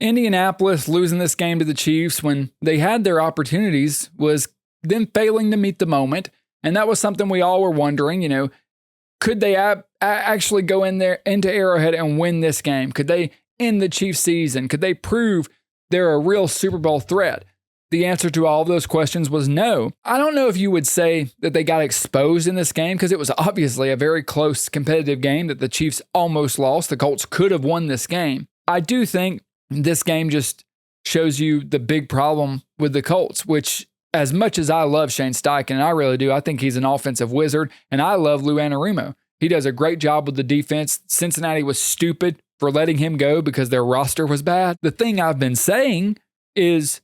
Indianapolis losing this game to the Chiefs when they had their opportunities was them failing to meet the moment. And that was something we all were wondering, could they actually go in there into Arrowhead and win this game? Could they end the Chiefs season? Could they prove they're a real Super Bowl threat? The answer to all of those questions was no. I don't know if you would say that they got exposed in this game because it was obviously a very close competitive game that the Chiefs almost lost. The Colts could have won this game. I do think this game just shows you the big problem with the Colts, which as much as I love Shane Steichen, and I really do, I think he's an offensive wizard, and I love Lou Anarumo. He does a great job with the defense. Cincinnati was stupid for letting him go because their roster was bad. The thing I've been saying is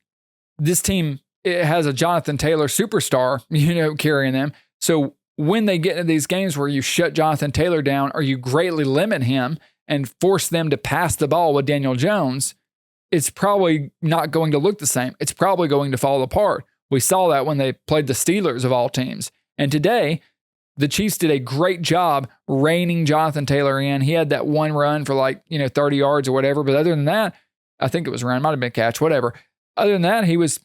this team, it has a Jonathan Taylor superstar, carrying them. So when they get into these games where you shut Jonathan Taylor down or you greatly limit him and force them to pass the ball with Daniel Jones, it's probably not going to look the same. It's probably going to fall apart. We saw that when they played the Steelers of all teams. And today, the Chiefs did a great job reining Jonathan Taylor in. He had that one run for 30 yards or whatever. But other than that, I think it was a run, might have been a catch, whatever. Other than that, he was,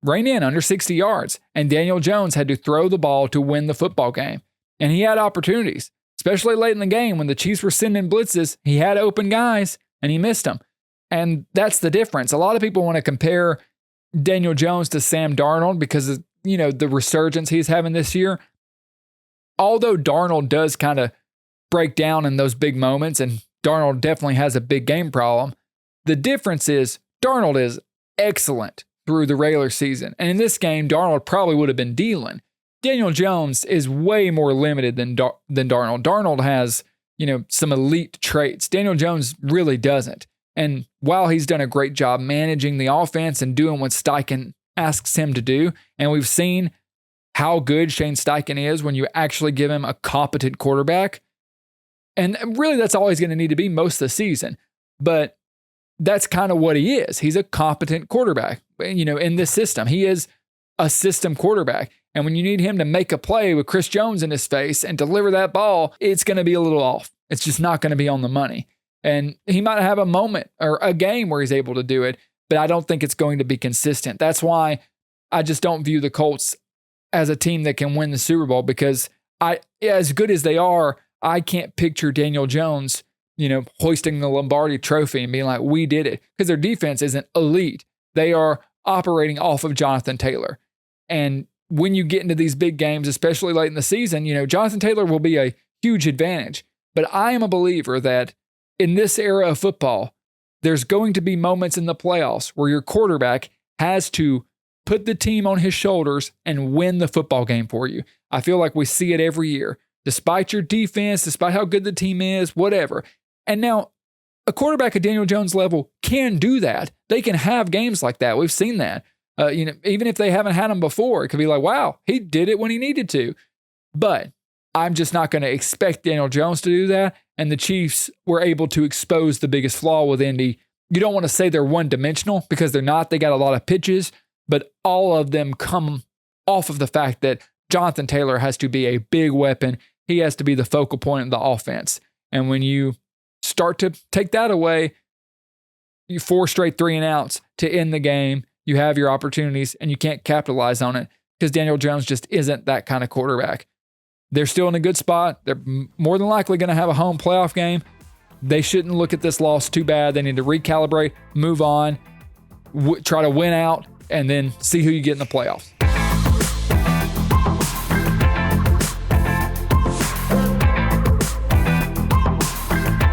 reined in under 60 yards. And Daniel Jones had to throw the ball to win the football game. And he had opportunities, especially late in the game when the Chiefs were sending blitzes. He had open guys and he missed them. And that's the difference. A lot of people want to compare Daniel Jones to Sam Darnold because of, the resurgence he's having this year. Although Darnold does kind of break down in those big moments, and Darnold definitely has a big game problem, the difference is Darnold is excellent through the regular season. And in this game, Darnold probably would have been dealing. Daniel Jones is way more limited than Darnold. Darnold has, some elite traits. Daniel Jones really doesn't. And while he's done a great job managing the offense and doing what Steichen asks him to do, and we've seen how good Shane Steichen is when you actually give him a competent quarterback, and really that's all he's going to need to be most of the season. But that's kind of what he is. He's a competent quarterback, in this system. He is a system quarterback. And when you need him to make a play with Chris Jones in his face and deliver that ball, it's going to be a little off. It's just not going to be on the money. And he might have a moment or a game where he's able to do it, but I don't think it's going to be consistent. That's why I just don't view the Colts as a team that can win the Super Bowl, because as good as they are, I can't picture Daniel Jones, hoisting the Lombardi trophy and being like, we did it, because their defense isn't elite. They are operating off of Jonathan Taylor. And when you get into these big games, especially late in the season, Jonathan Taylor will be a huge advantage. But I am a believer that in this era of football, there's going to be moments in the playoffs where your quarterback has to put the team on his shoulders and win the football game for you. I feel like we see it every year, despite your defense, despite how good the team is, whatever. And now a quarterback at Daniel Jones level can do that. They can have games like that. We've seen that. Even if they haven't had them before, it could be like, wow, he did it when he needed to. But I'm just not going to expect Daniel Jones to do that. And the Chiefs were able to expose the biggest flaw with Indy. You don't want to say they're one-dimensional because they're not. They got a lot of pitches, but all of them come off of the fact that Jonathan Taylor has to be a big weapon. He has to be the focal point of the offense. And when you start to take that away, you 4 straight 3-and-outs to end the game. You have your opportunities and you can't capitalize on it because Daniel Jones just isn't that kind of quarterback. They're still in a good spot. They're more than likely going to have a home playoff game. They shouldn't look at this loss too bad. They need to recalibrate, move on, try to win out, and then see who you get in the playoffs.